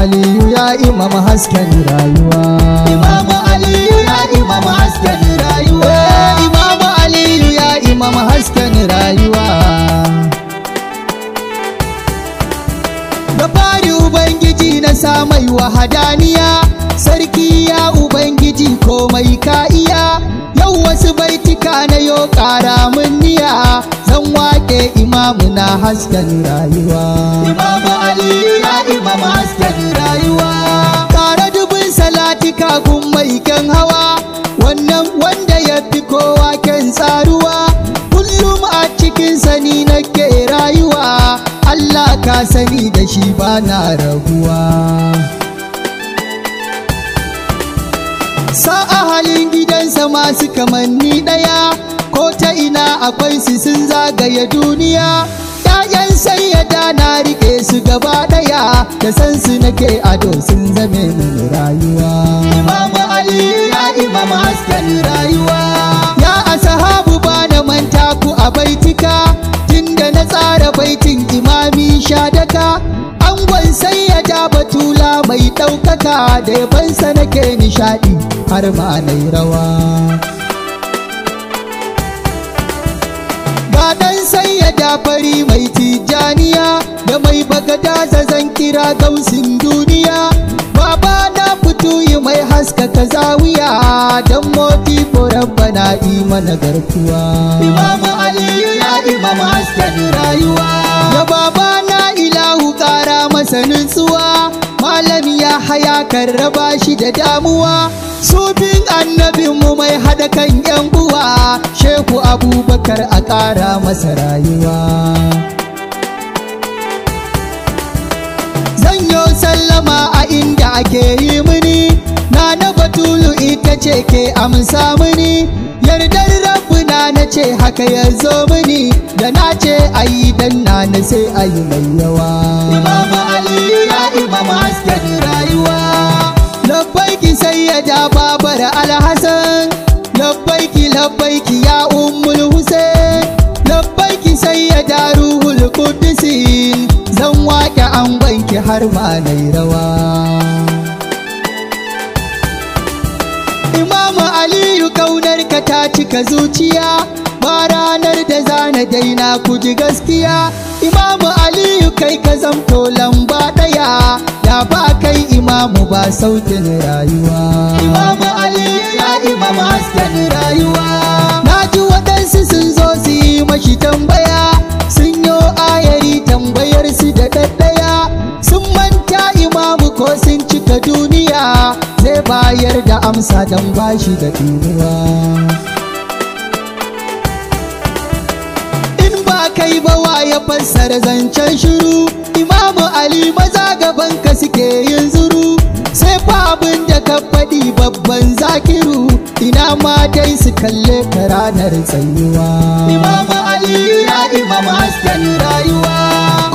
Aliyu ya imam hasken rayuwa. Imamu Aliyu ya imam hasken rayuwa. Imamu Aliyu ya imam hasken rayuwa. Da fari Ubangiji na samai wahadaniya, sarki ya Ubangiji komai ka iya. Yau wasu baitika na yo ƙara mun niya, zan wake imamu na hasken rayuwa. Imamu Aliyu ya imam hasken rayuwa. Ƙara dubin salatika gun mai kyan hawa, wannan wanda ya fi kowa kyan tsaruwa. Kullum a cikin sani nake rayuwa, Allah ka sani da shi ba na raguwa. Sa'a halin gidansa masu kamanni ɗaya, ko ta ina akwai su sun zagaye duniya. ‘Ya'yan sayyada na riƙe su gaba ɗaya, da san su nake ado sun zame min rayuwa. Imamu Aliyu ya imam hasken rayuwa. Ya asahabu ba na manta ku a baitika, tunda na tsara baitin imami Shadaka. Angon sayyada Batula mai ɗaukaka, da yabansa nake nishaɗi har ma nai rawa. Ga ɗan sayyada fari mai tijaniya, da mai bagada zan kira gausin duniya. Baba na fito yi mai haskaka zawiya, don moti ko rabbana imana garkuwa. Imamu Aliyu ya imam hasken rayuwa. Da baba na ilahu ƙara masa nutsuwa, malam ya haya kan raba shi da damuwa. Sufin annabinmu mai hada kan yan uwa, Shehu Abubakar a ƙara masa rayuwa. Zan yo sallama a inda ake yi mini, na Batulu ita ce ke amsa mini. Yardar rabbuna na ce haka ya zo mini, da na ce ayi dan na sai ayi mai yawa. Imamu Aliyu ya imam hasken rayuwa. Labbaiki sayyada babar Alhassan, labbaiki labbaiki ya ummul Hussein, labbaiki sayyada ruhul Qudusin, zan wake an banki har ma nai rawa. Imamu Aliyu ƙaunarka ta cika zuciya, ba ranar da zana daina ku ji gaskiya. Imamu Aliyu kai ka zamto lamba ɗaya, da ba kai imamu ba sautin rayuwa. Imamu Aliyu ya imam hasken rayuwa. Na ji waɗansu sun zo su yi mashi tambaya, sun yo ayari tambayar su da ɗaɗɗaya. Sun manta imamu ko sun cika duniya, zai bayar da amsa don bashi da ɗinuwa. In ba kai ba wa ya fassara zancen shiru, Imamu Ali maza gaban ka suke yin zuru. Sai fa abin da ka faɗi babban zakiru, ina ma dai su kalle ka ranar tsayuwa. Imamu Aliyu ya imam hasken rayuwa.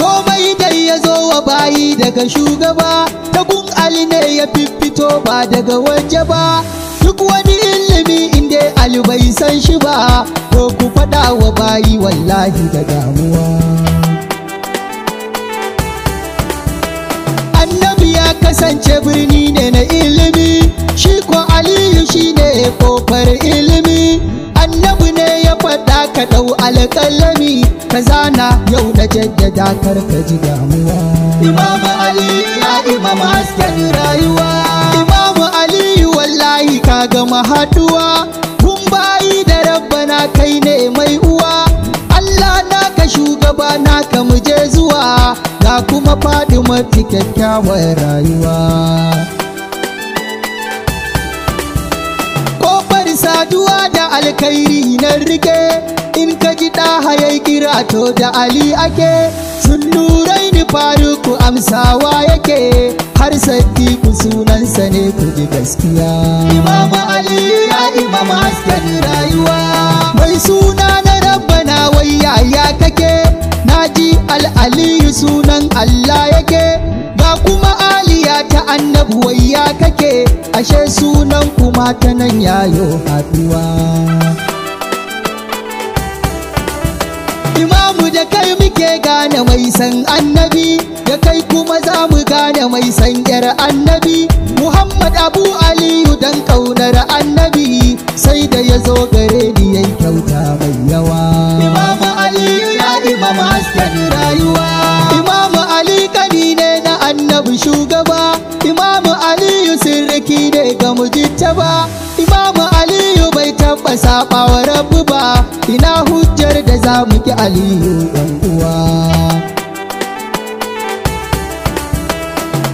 Komai dai ya zo wa bayi daga shugaba, ta gun Ali ne ya fiffito ba daga waje ba. Duk wani ilimi inda Ali bai san shi ba, to ku faɗa wa bayi wallahi da damuwa. Annabi ya kasance birni ne na ilimi, shi ko Aliyu shi ne kofar ilimi. Annabi ne ya faɗa ka ɗau alƙalami, ka zana yau na jaddada kar ka ji damuwa. Imamu Aliyu ya imam hasken rayuwa. Imamu Aliyu wallahi ka gama haduwa, kun bayi da rabbana kai ne mai uwa. Allah naka shugaba naka muje zuwa, ga kuma Fadima kyakkyawar rayuwa. Kofar saduwa da alkhairi na rike, in ka ji ɗaha yayi kira to da Ali ake. Sunnurai ni Faruku amsawa yake, har Sadiku sunansa ne ku ji gaskiya. Imamu Aliyu ya imam hasken rayuwa. Mai suna na rabbana wai yaya kake, naji Al-Aliyu sunan Allah yake. Ga kuma Aliya ta annabu wai ya kake, ashe sunan kuma ta nan yayo haduwa. Imamu da kai muke muke gane mai san annabi, da kai kuma za mu gane mai san yar annabi. Muhammad Abu Aliyu dan kaunar annabi, sai da ya zo gare ni yayi kyauta mai yawa. Imamu Aliyu ya imam hasken rayuwa. Imamu Ali kani ne na annabi shugaba, Imamu Aliyu sirriki ne ga mujtaba. Imamu Aliyu bai taɓa saba wa Rabbu ba, ina hujjar da za mu ki Aliyu ɗan uwa.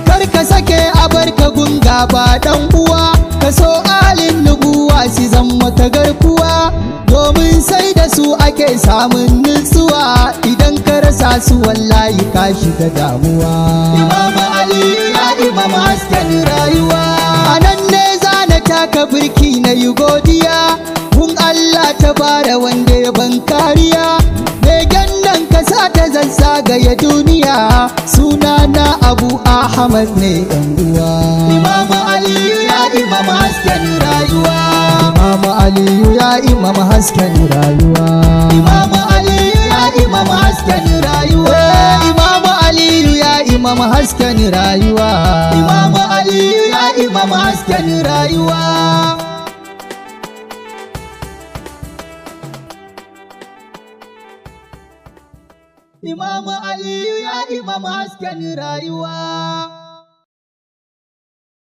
Kar ka sake a barka gunga ba ɗan uwa, ka so alin nubuwa su zama ta garkuwa, domin sai da su ake samun nutsuwa, idan ka rasa su wallahi ka shiga damuwa. Imamu Aliyu ya imam hasken rayuwa. A nan ne za na taka birki na yi godiya, kun Allah ta bara wanda ya ban kariya, begen nan ka sa ta zazzagaya duniya, sunana Abu Ahmad ne ɗan uwa. Imamu Aliyu ya imam hasken rayuwa. Imamu Aliyu ya imam hasken rayuwa. Imamu Aliyu ya imam hasken rayuwa. Imamu Aliyu ya imam hasken rayuwa. Imamu Aliyu ya imam hasken rayuwa. Imamu Aliyu ya imam hasken rayuwa.